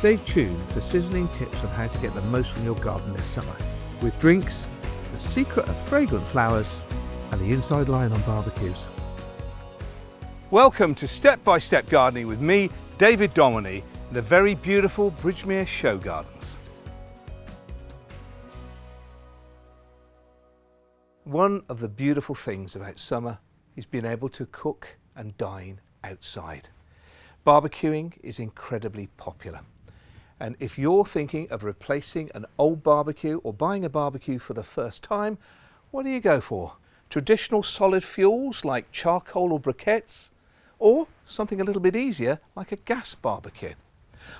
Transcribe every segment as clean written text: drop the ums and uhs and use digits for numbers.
Stay tuned for sizzling tips on how to get the most from your garden this summer, with drinks, the secret of fragrant flowers, and the inside line on barbecues. Welcome to Step by Step Gardening with me, David Domoney, in the very beautiful Bridgemere Show Gardens. One of the beautiful things about summer is being able to cook and dine outside. Barbecuing is incredibly popular. And if you're thinking of replacing an old barbecue or buying a barbecue for the first time, what do you go for? Traditional solid fuels like charcoal or briquettes, or something a little bit easier like a gas barbecue?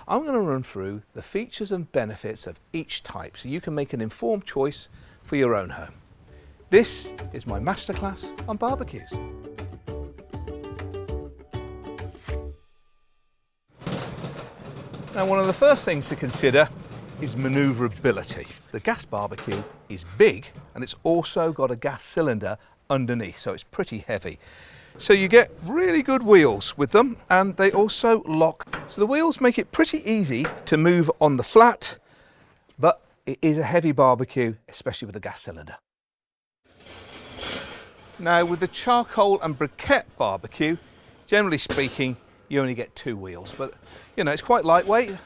I'm going to run through the features and benefits of each type so you can make an informed choice for your own home. This is my masterclass on barbecues. Now, one of the first things to consider is manoeuvrability. The gas barbecue is big and it's also got a gas cylinder underneath, so it's pretty heavy. So you get really good wheels with them, and they also lock. So the wheels make it pretty easy to move on the flat, but it is a heavy barbecue, especially with the gas cylinder. Now, with the charcoal and briquette barbecue, generally speaking, you only get two wheels, but you know, it's quite lightweight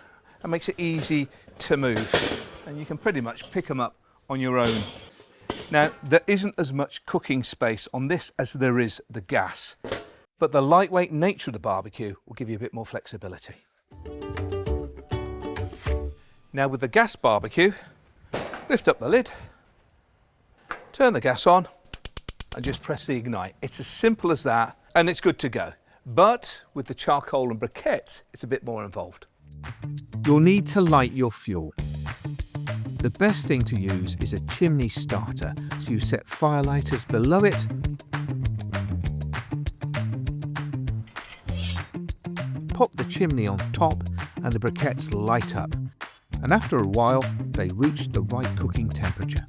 and makes it easy to move, and you can pretty much pick them up on your own. Now, there isn't as much cooking space on this as there is the gas, but the lightweight nature of the barbecue will give you a bit more flexibility. Now, with the gas barbecue, lift up the lid, turn the gas on, and just press the ignite. It's as simple as that, and it's good to go. But with the charcoal and briquettes, it's a bit more involved. You'll need to light your fuel. The best thing to use is a chimney starter, so you set fire lighters below it, pop the chimney on top, and the briquettes light up. And after a while, they reach the right cooking temperature.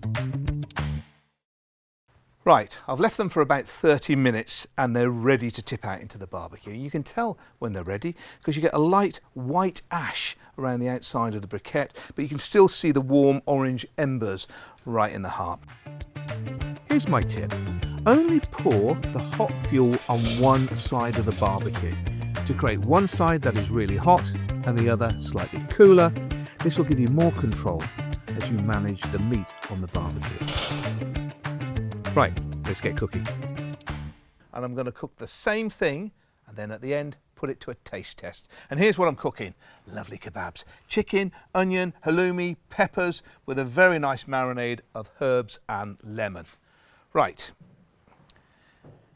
Right, I've left them for about 30 minutes and they're ready to tip out into the barbecue. You can tell when they're ready because you get a light white ash around the outside of the briquette, but you can still see the warm orange embers right in the heart. Here's my tip. Only pour the hot fuel on one side of the barbecue to create one side that is really hot and the other slightly cooler. This will give you more control as you manage the meat on the barbecue. Right, let's get cooking. And I'm going to cook the same thing and then at the end put it to a taste test. And here's what I'm cooking. Lovely kebabs. Chicken, onion, halloumi, peppers with a very nice marinade of herbs and lemon. Right.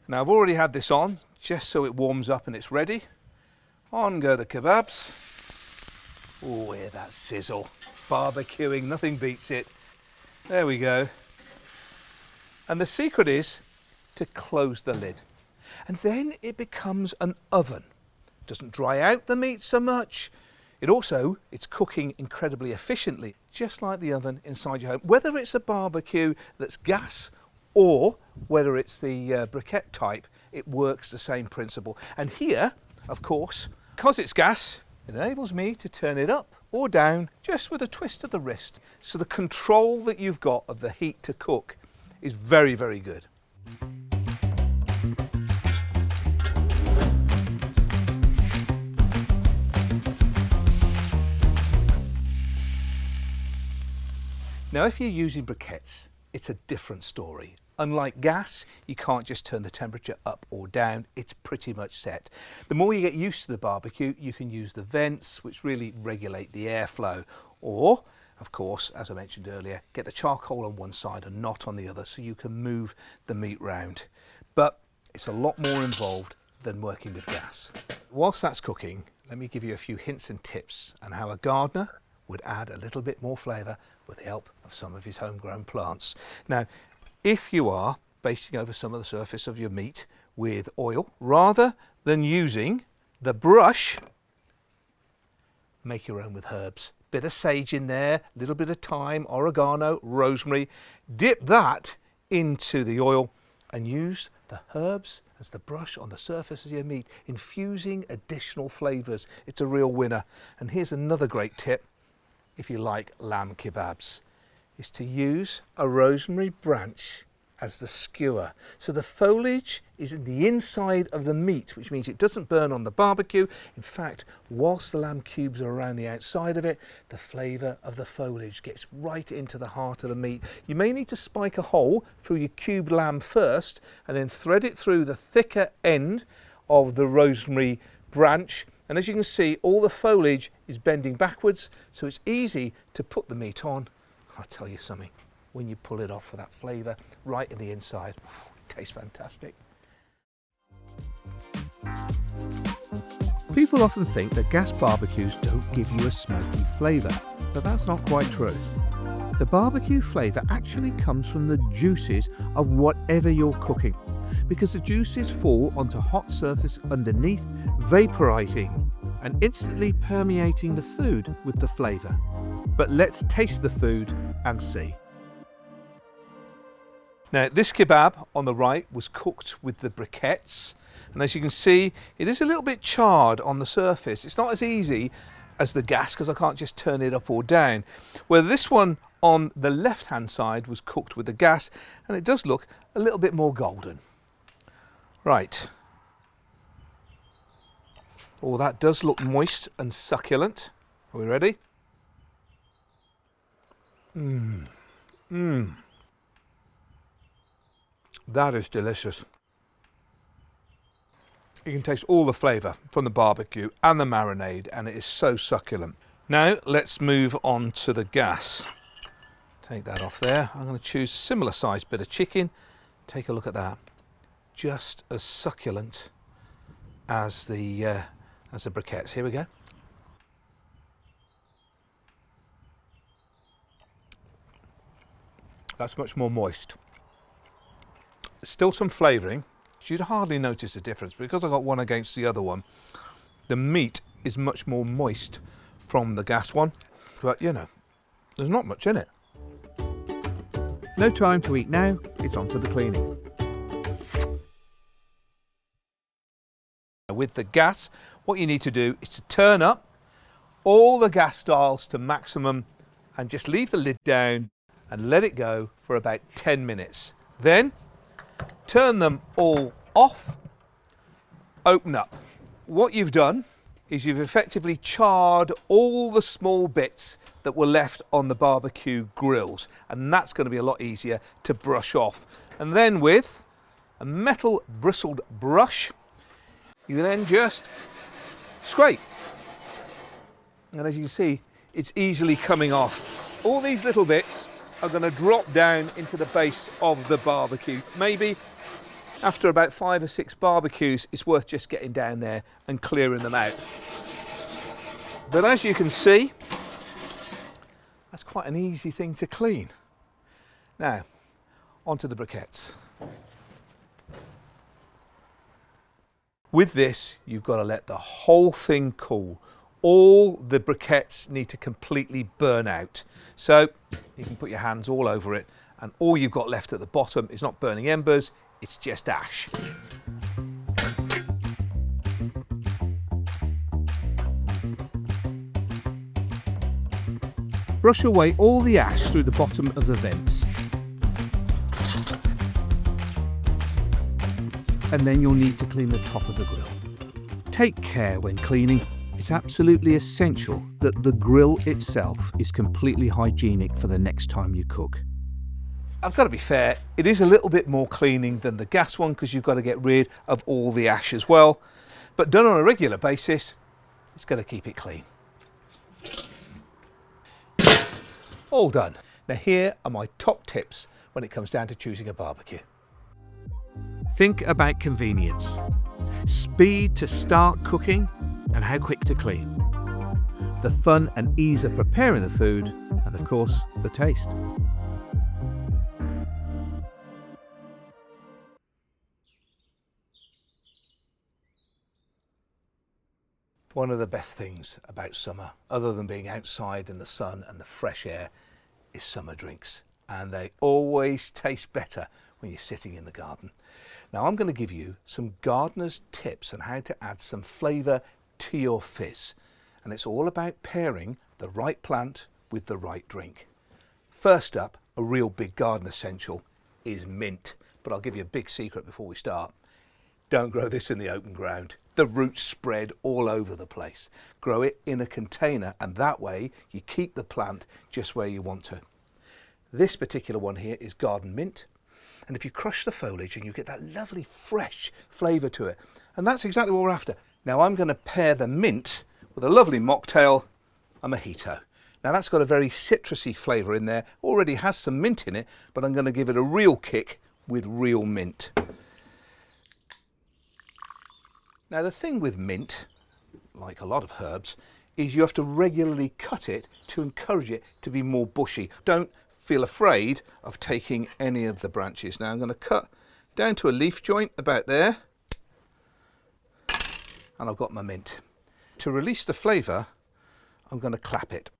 Now I've already had this on just so it warms up and it's ready. On go the kebabs. Oh, hear that sizzle. Barbecuing, nothing beats it. There we go. And the secret is to close the lid. And then it becomes an oven. Doesn't dry out the meat so much. It's cooking incredibly efficiently, just like the oven inside your home. Whether it's a barbecue that's gas or whether it's the briquette type, it works the same principle. And here, of course, because it's gas, it enables me to turn it up or down just with a twist of the wrist. So the control that you've got of the heat to cook is very, very good. Now, if you're using briquettes, it's a different story. Unlike gas, you can't just turn the temperature up or down. It's pretty much set. The more you get used to the barbecue, you can use the vents, which really regulate the airflow, or of course, as I mentioned earlier, get the charcoal on one side and not on the other so you can move the meat round. But it's a lot more involved than working with gas. Whilst that's cooking, let me give you a few hints and tips on how a gardener would add a little bit more flavour with the help of some of his homegrown plants. Now, if you are basting over some of the surface of your meat with oil, rather than using the brush, make your own with herbs. Bit of sage in there, a little bit of thyme, oregano, rosemary. Dip that into the oil and use the herbs as the brush on the surface of your meat, infusing additional flavours. It's a real winner. And here's another great tip, if you like lamb kebabs, is to use a rosemary branch as the skewer. So the foliage is in the inside of the meat, which means it doesn't burn on the barbecue. In fact, whilst the lamb cubes are around the outside of it, the flavour of the foliage gets right into the heart of the meat. You may need to spike a hole through your cubed lamb first and then thread it through the thicker end of the rosemary branch. And as you can see, all the foliage is bending backwards, so it's easy to put the meat on. I'll tell you something, when you pull it off for that flavour right in the inside, it tastes fantastic. People often think that gas barbecues don't give you a smoky flavour, but that's not quite true. The barbecue flavour actually comes from the juices of whatever you're cooking, because the juices fall onto hot surface underneath, vaporising and instantly permeating the food with the flavour. But let's taste the food and see. Now, this kebab on the right was cooked with the briquettes, and as you can see, it is a little bit charred on the surface. It's not as easy as the gas because I can't just turn it up or down. Where this one on the left hand side was cooked with the gas, and it does look a little bit more golden. Right. Oh, that does look moist and succulent. Are we ready? That is delicious. You can taste all the flavour from the barbecue and the marinade, and it is so succulent. Now let's move on to the gas. Take that off there. I'm going to choose a similar sized bit of chicken. Take a look at that. Just as succulent as the briquettes. Here we go. That's much more moist. Still some flavouring. You'd hardly notice the difference because I got one against the other one. The meat is much more moist from the gas one, but you know, there's not much in it. No time to eat now, it's on to the cleaning. With the gas, what you need to do is to turn up all the gas dials to maximum and just leave the lid down and let it go for about 10 minutes. Then turn them all off, open up. What you've done is you've effectively charred all the small bits that were left on the barbecue grills, and that's going to be a lot easier to brush off. And then with a metal bristled brush, you then just scrape. And as you can see, it's easily coming off. All these little bits are going to drop down into the base of the barbecue. Maybe after about 5 or 6 barbecues, it's worth just getting down there and clearing them out. But as you can see, that's quite an easy thing to clean. Now, onto the briquettes. With this, you've got to let the whole thing cool. All the briquettes need to completely burn out. So you can put your hands all over it, and all you've got left at the bottom is not burning embers, it's just ash. Brush away all the ash through the bottom of the vents. And then you'll need to clean the top of the grill. Take care when cleaning. It's absolutely essential that the grill itself is completely hygienic for the next time you cook. I've got to be fair, it is a little bit more cleaning than the gas one because you've got to get rid of all the ash as well. But done on a regular basis, it's going to keep it clean. All done. Now here are my top tips when it comes down to choosing a barbecue. Think about convenience, speed to start cooking, and how quick to clean. The fun and ease of preparing the food, and of course, the taste. One of the best things about summer, other than being outside in the sun and the fresh air, is summer drinks. And they always taste better when you're sitting in the garden. Now I'm going to give you some gardener's tips on how to add some flavour to your fizz. And it's all about pairing the right plant with the right drink. First up, a real big garden essential is mint. But I'll give you a big secret before we start. Don't grow this in the open ground. The roots spread all over the place. Grow it in a container, and that way you keep the plant just where you want to. This particular one here is garden mint. And if you crush the foliage and you get that lovely fresh flavour to it. And that's exactly what we're after. Now I'm going to pair the mint with a lovely mocktail, a mojito. Now that's got a very citrusy flavour in there, already has some mint in it, but I'm going to give it a real kick with real mint. Now the thing with mint, like a lot of herbs, is you have to regularly cut it to encourage it to be more bushy. Don't feel afraid of taking any of the branches. Now I'm going to cut down to a leaf joint about there, and I've got my mint. To release the flavour, I'm going to clap it.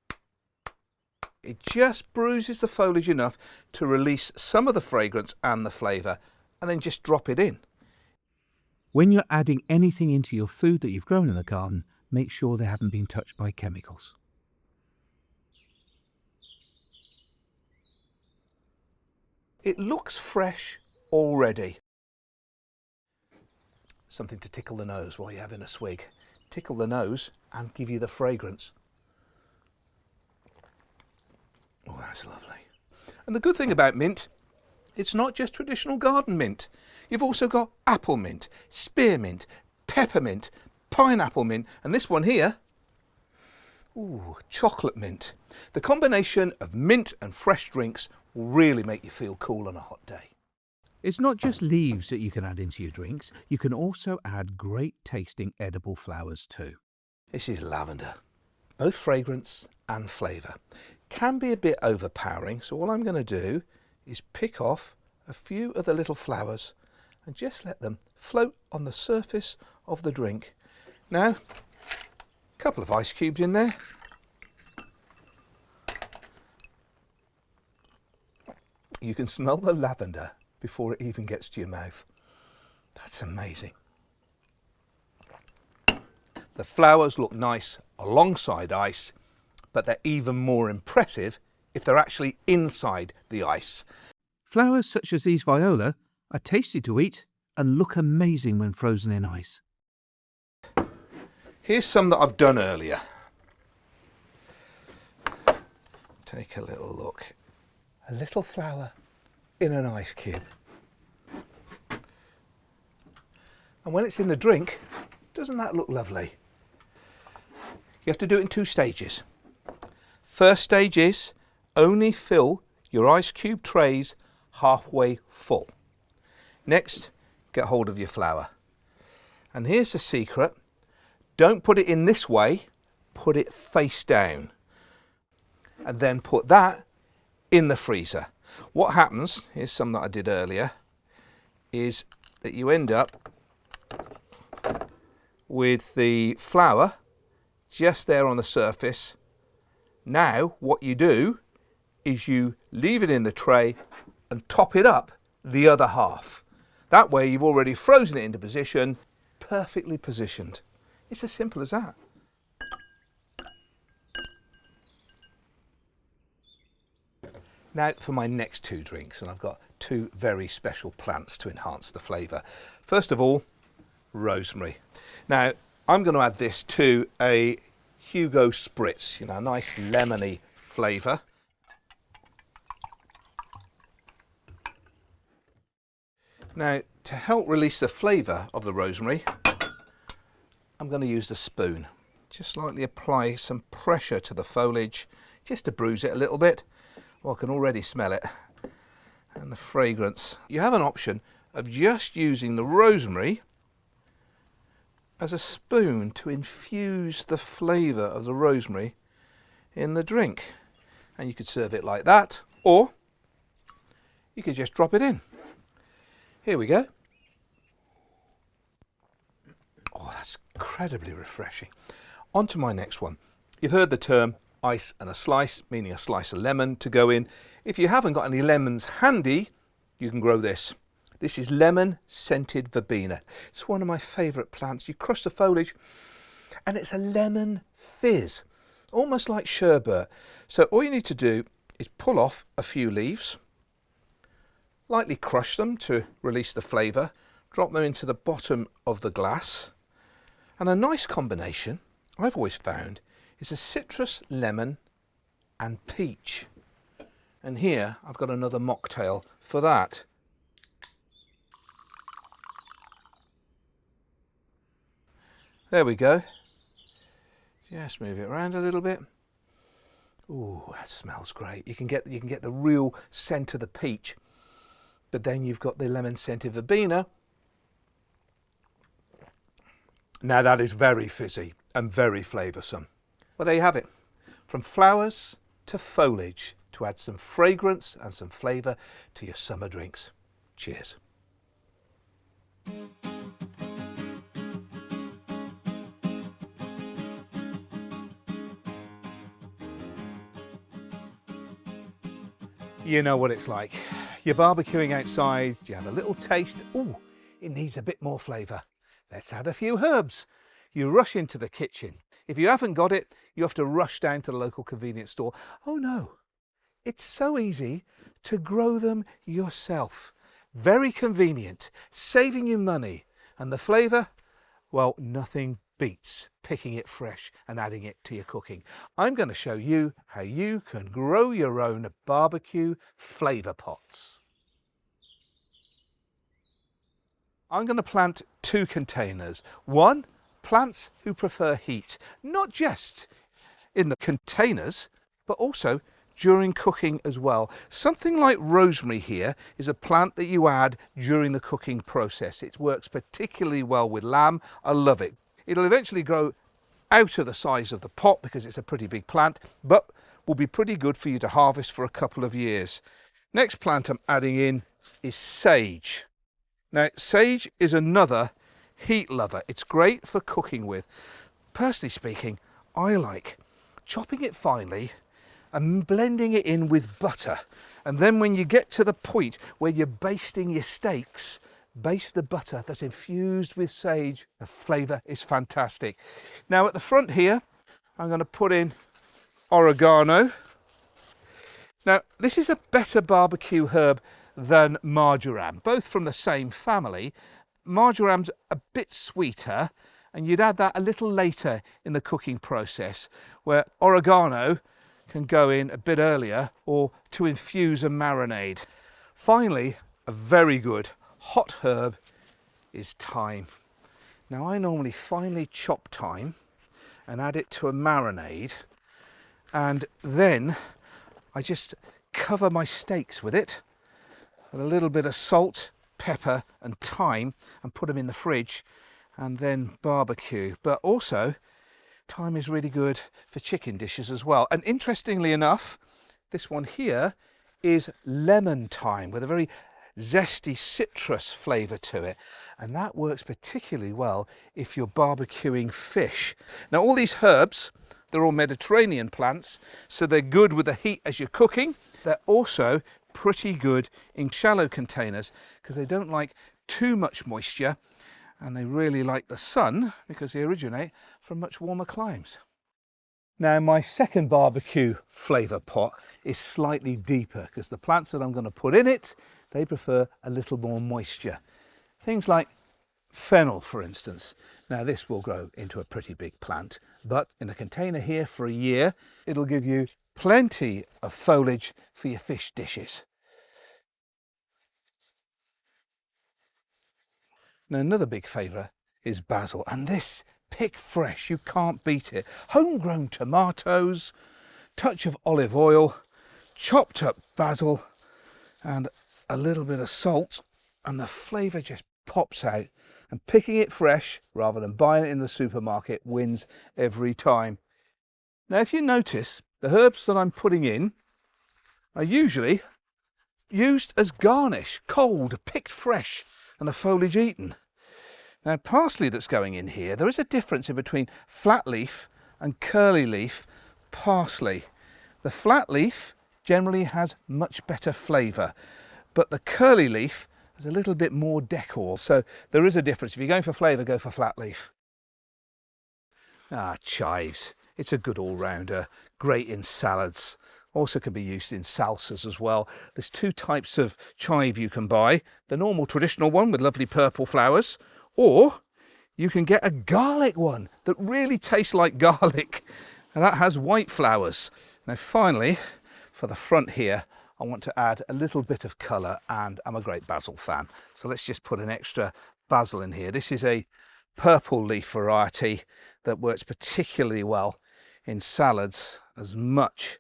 It just bruises the foliage enough to release some of the fragrance and the flavour, and then just drop it in. When you're adding anything into your food that you've grown in the garden, make sure they haven't been touched by chemicals. It looks fresh already. Something to tickle the nose while you're having a swig. Tickle the nose and give you the fragrance. Oh, that's lovely. And the good thing about mint, it's not just traditional garden mint. You've also got apple mint, spearmint, peppermint, pineapple mint, and this one here, ooh, chocolate mint. The combination of mint and fresh drinks will really make you feel cool on a hot day. It's not just leaves that you can add into your drinks, you can also add great tasting edible flowers too. This is lavender. Both fragrance and flavour. Can be a bit overpowering, so all I'm going to do is pick off a few of the little flowers and just let them float on the surface of the drink. Now, a couple of ice cubes in there. You can smell the lavender before it even gets to your mouth. That's amazing. The flowers look nice alongside ice, but they're even more impressive if they're actually inside the ice. Flowers such as these viola are tasty to eat and look amazing when frozen in ice. Here's some that I've done earlier. Take a little look. A little flower in an ice cube. And when it's in the drink, doesn't that look lovely? You have to do it in 2 stages. First stage is only fill your ice cube trays halfway full. Next, get hold of your flour. And here's the secret. Don't put it in this way, put it face down. And then put that in the freezer. What happens, here's some that I did earlier, is that you end up with the flour just there on the surface. Now what you do is you leave it in the tray and top it up the other half. That way you've already frozen it into position, perfectly positioned. It's as simple as that. Now for my next 2 drinks, and I've got 2 very special plants to enhance the flavour. First of all, rosemary. Now I'm going to add this to a Hugo Spritz, a nice lemony flavour. Now to help release the flavour of the rosemary, I'm going to use the spoon. Just lightly apply some pressure to the foliage, just to bruise it a little bit. Well, I can already smell it. And the fragrance. You have an option of just using the rosemary as a spoon to infuse the flavour of the rosemary in the drink. And you could serve it like that, or you could just drop it in. Here we go. Oh, that's incredibly refreshing. On to my next one. You've heard the term ice and a slice, meaning a slice of lemon to go in. If you haven't got any lemons handy, you can grow this. This is lemon scented verbena. It's one of my favourite plants. You crush the foliage and it's a lemon fizz, almost like sherbet. So all you need to do is pull off a few leaves, lightly crush them to release the flavour, drop them into the bottom of the glass, and a nice combination I've always found is a citrus, lemon and peach. And here I've got another mocktail for that. There we go. Just move it around a little bit. Ooh, that smells great. You can get the real scent of the peach, but then you've got the lemon scented verbena. Now that is very fizzy and very flavoursome. Well, there you have it. From flowers to foliage to add some fragrance and some flavour to your summer drinks. Cheers. You know what it's like. You're barbecuing outside, you have a little taste. Ooh, it needs a bit more flavour. Let's add a few herbs. You rush into the kitchen. If you haven't got it, you have to rush down to the local convenience store. Oh no, it's so easy to grow them yourself. Very convenient, saving you money. And the flavour, well, nothing beats picking it fresh and adding it to your cooking. I'm going to show you how you can grow your own barbecue flavour pots. I'm going to plant 2 containers. One, plants who prefer heat, not just in the containers, but also during cooking as well. Something like rosemary here is a plant that you add during the cooking process. It works particularly well with lamb. I love it. It'll eventually grow out of the size of the pot because it's a pretty big plant, but will be pretty good for you to harvest for a couple of years. Next plant I'm adding in is sage. Now, sage is another heat lover. It's great for cooking with. Personally speaking, I like chopping it finely and blending it in with butter. And then when you get to the point where you're basting your steaks, baste the butter that's infused with sage. The flavour is fantastic. Now at the front here, I'm going to put in oregano. Now this is a better barbecue herb than marjoram, both from the same family. Marjoram's a bit sweeter, and you'd add that a little later in the cooking process, where oregano can go in a bit earlier or to infuse a marinade. Finally, a very good hot herb is thyme. Now I normally finely chop thyme and add it to a marinade, and then I just cover my steaks with it with a little bit of salt, pepper and thyme and put them in the fridge and then barbecue. But also thyme is really good for chicken dishes as well. And interestingly enough, this one here is lemon thyme with a very zesty citrus flavour to it, and that works particularly well if you're barbecuing fish. Now all these herbs, they're all Mediterranean plants, so they're good with the heat as you're cooking. They're also pretty good in shallow containers because they don't like too much moisture, and they really like the sun because they originate from much warmer climes. Now my second barbecue flavour pot is slightly deeper because the plants that I'm going to put in it, they prefer a little more moisture. Things like fennel, for instance. Now this will grow into a pretty big plant, but in a container here for a year, it'll give you plenty of foliage for your fish dishes. Now another big favourite is basil, and this picked fresh, you can't beat it. Homegrown tomatoes, touch of olive oil, chopped up basil and a little bit of salt, and the flavour just pops out. And picking it fresh rather than buying it in the supermarket wins every time. Now if you notice, the herbs that I'm putting in are usually used as garnish, cold, picked fresh, and the foliage eaten. Now parsley that's going in here, there is a difference in between flat leaf and curly leaf parsley. The flat leaf generally has much better flavour, but the curly leaf there's a little bit more decor. So there is a difference. If you're going for flavour, go for flat leaf. Chives. It's a good all-rounder, great in salads. Also can be used in salsas as well. There's two types of chive you can buy. The normal traditional one with lovely purple flowers, or you can get a garlic one that really tastes like garlic, and that has white flowers. Now finally, for the front here, I want to add a little bit of colour, and I'm a great basil fan. So let's just put an extra basil in here. This is a purple leaf variety that works particularly well in salads as much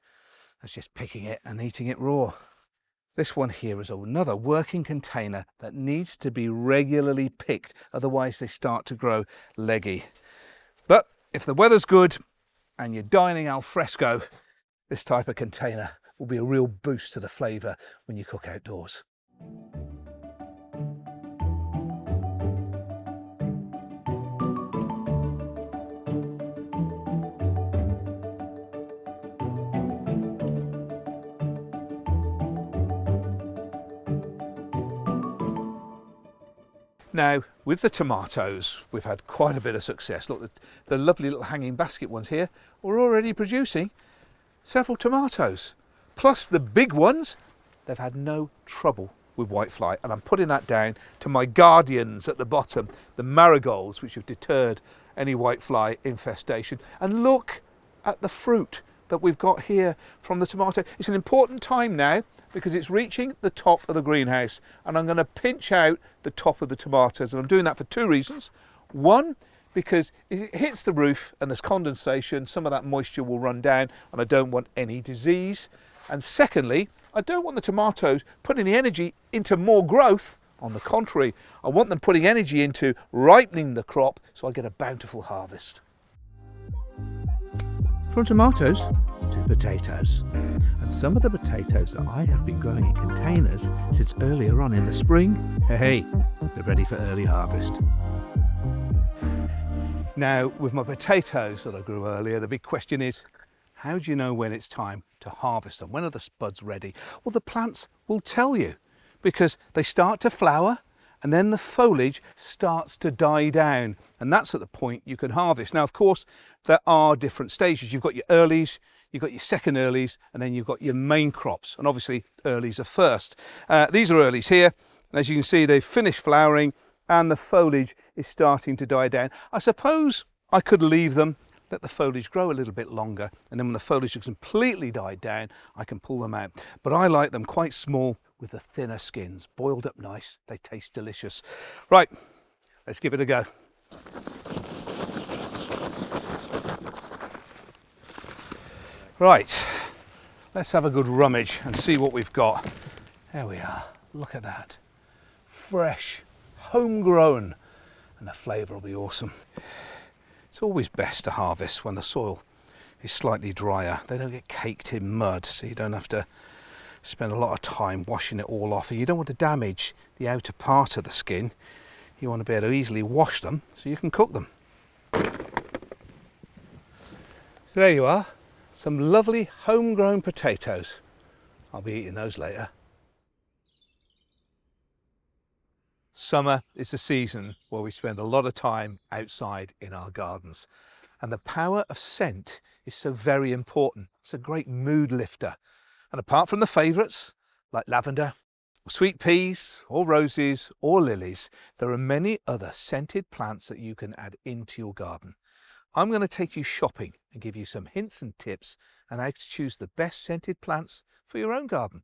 as just picking it and eating it raw. This one here is another working container that needs to be regularly picked, otherwise they start to grow leggy. But if the weather's good and you're dining al fresco, this type of container will be a real boost to the flavour when you cook outdoors. Now, with the tomatoes, we've had quite a bit of success. Look, the lovely little hanging basket ones here are already producing several tomatoes. Plus the big ones, they've had no trouble with whitefly. And I'm putting that down to my guardians at the bottom, the marigolds, which have deterred any whitefly infestation. And look at the fruit that we've got here from the tomato. It's an important time now because it's reaching the top of the greenhouse, and I'm going to pinch out the top of the tomatoes, and I'm doing that for two reasons. One, because if it hits the roof and there's condensation, some of that moisture will run down, and I don't want any disease. And secondly, I don't want the tomatoes putting the energy into more growth. On the contrary, I want them putting energy into ripening the crop so I get a bountiful harvest. From tomatoes to potatoes. And some of the potatoes that I have been growing in containers since earlier on in the spring, hey, they're ready for early harvest. Now, with my potatoes that I grew earlier, the big question is, how do you know when it's time to harvest them? When are the spuds ready? Well, the plants will tell you, because they start to flower and then the foliage starts to die down, and that's at the point you can harvest. Now, of course, there are different stages. You've got your earlies, you've got your second earlies, and then you've got your main crops, and obviously earlies are first. These are earlies here, and as you can see, they've finished flowering and the foliage is starting to die down. I suppose I could leave them, let the foliage grow a little bit longer, and then when the foliage has completely died down, I can pull them out. But I like them quite small with the thinner skins, boiled up nice. They taste delicious. Right, let's give it a go. Right, let's have a good rummage and see what we've got. There we are, look at that. Fresh, homegrown, and the flavour will be awesome. It's always best to harvest when the soil is slightly drier. They don't get caked in mud, so you don't have to spend a lot of time washing it all off. And you don't want to damage the outer part of the skin. You want to be able to easily wash them so you can cook them. So there you are, some lovely homegrown potatoes. I'll be eating those later. Summer is the season where we spend a lot of time outside in our gardens, and the power of scent is so very important. It's a great mood lifter. And apart from the favourites like lavender, or sweet peas, or roses, or lilies, there are many other scented plants that you can add into your garden. I'm going to take you shopping and give you some hints and tips on how to choose the best scented plants for your own garden.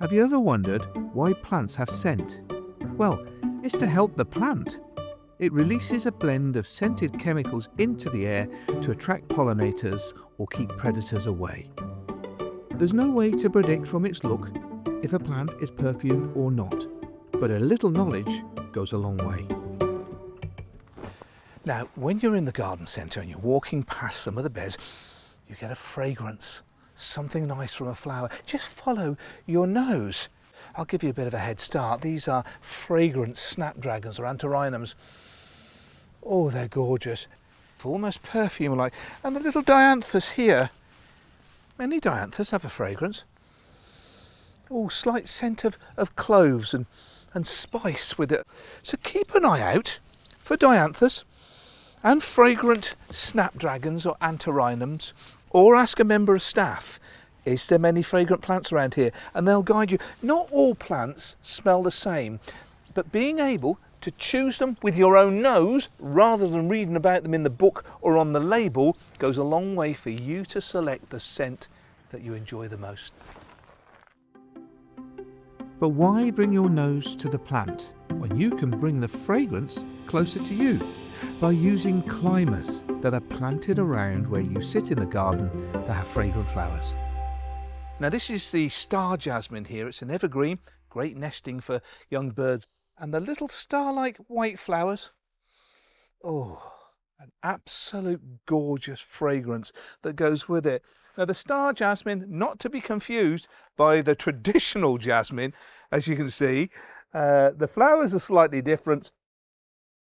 Have you ever wondered why plants have scent? Well, it's to help the plant. It releases a blend of scented chemicals into the air to attract pollinators or keep predators away. There's no way to predict from its look if a plant is perfumed or not, but a little knowledge goes a long way. Now, when you're in the garden centre and you're walking past some of the beds, you get a fragrance, something nice from a flower. Just follow your nose. I'll give you a bit of a head start. These are fragrant snapdragons or antirrhinums. Oh, they're gorgeous. almost perfume-like. And the little Dianthus here, many Dianthus have a fragrance. Oh, slight scent of cloves and spice with it. So keep an eye out for Dianthus and fragrant snapdragons or antirrhinums, or ask a member of staff, is there many fragrant plants around here? And they'll guide you. Not all plants smell the same, but being able to choose them with your own nose rather than reading about them in the book or on the label goes a long way for you to select the scent that you enjoy the most. But why bring your nose to the plant when you can bring the fragrance closer to you by using climbers that are planted around where you sit in the garden that have fragrant flowers? Now this is the Star Jasmine here. It's an evergreen, great nesting for young birds. And the little star-like white flowers, oh, an absolute gorgeous fragrance that goes with it. Now the Star Jasmine, not to be confused by the traditional jasmine, as you can see, the flowers are slightly different.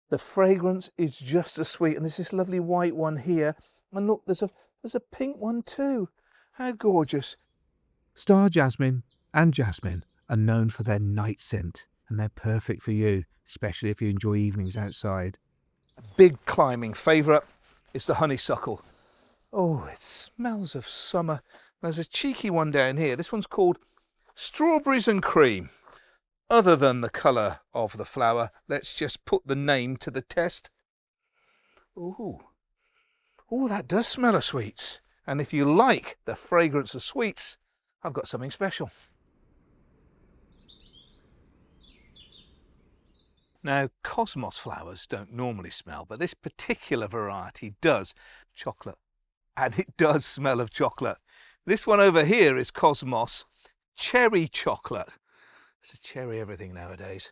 The fragrance is just as sweet, and there's this lovely white one here. And look, there's a pink one too. How gorgeous. Star Jasmine and Jasmine are known for their night scent, and they're perfect for you, especially if you enjoy evenings outside. A big climbing favourite is the honeysuckle. Oh, it smells of summer. There's a cheeky one down here. This one's called Strawberries and Cream. Other than the colour of the flower, let's just put the name to the test. Ooh. Oh, that does smell of sweets. And if you like the fragrance of sweets, I've got something special. Now, cosmos flowers don't normally smell, but this particular variety does. Chocolate. And it does smell of chocolate. This one over here is Cosmos Cherry Chocolate. It's a cherry everything nowadays.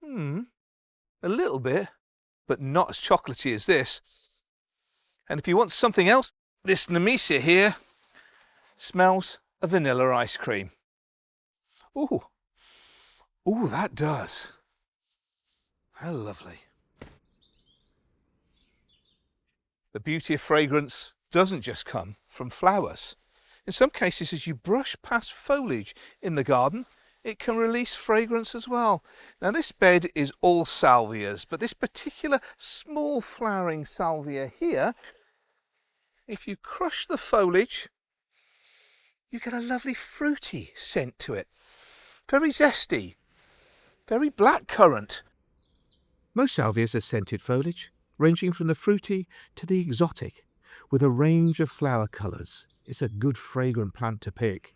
A little bit, but not as chocolatey as this. And if you want something else, this Nemesia here smells of vanilla ice cream. Ooh. Ooh, that does. How lovely. The beauty of fragrance doesn't just come from flowers. In some cases, as you brush past foliage in the garden, it can release fragrance as well. Now this bed is all salvias, but this particular small flowering salvia here, if you crush the foliage, you get a lovely fruity scent to it. Very zesty, very blackcurrant. Most salvias are scented foliage, ranging from the fruity to the exotic, with a range of flower colours. It's a good fragrant plant to pick.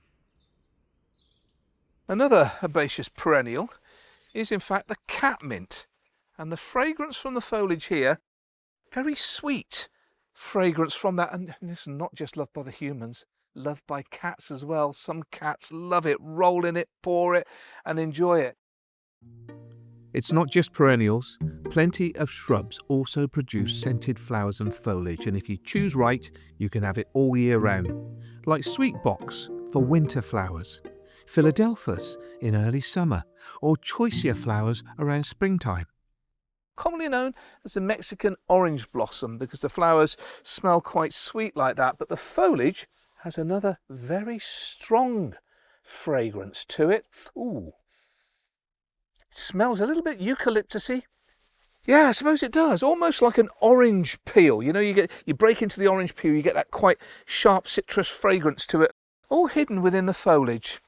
Another herbaceous perennial is in fact the catmint, and the fragrance from the foliage here, very sweet fragrance from that, and this is not just loved by the humans, loved by cats as well. Some cats love it, roll in it, pour it and enjoy it. It's not just perennials. Plenty of shrubs also produce scented flowers and foliage, and if you choose right, you can have it all year round, like Sweetbox for winter flowers, Philadelphus in early summer, or Choisya flowers around springtime. Commonly known as the Mexican orange blossom because the flowers smell quite sweet like that, but the foliage has another very strong fragrance to it. Ooh. It smells a little bit eucalyptusy. Yeah, I suppose it does. Almost like an orange peel. You know, you break into the orange peel, you get that quite sharp citrus fragrance to it, all hidden within the foliage.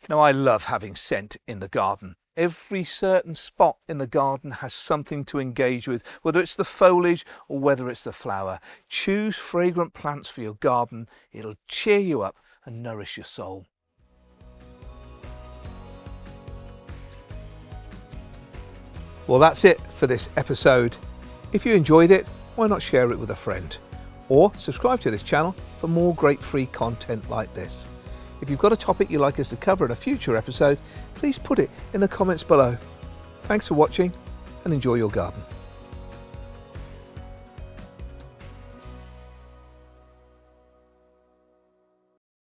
Now, I love having scent in the garden. Every certain spot in the garden has something to engage with, whether it's the foliage or whether it's the flower. Choose fragrant plants for your garden. It'll cheer you up and nourish your soul. Well, that's it for this episode. If you enjoyed it, why not share it with a friend? Or subscribe to this channel for more great free content like this. If you've got a topic you'd like us to cover in a future episode, please put it in the comments below. Thanks for watching and enjoy your garden.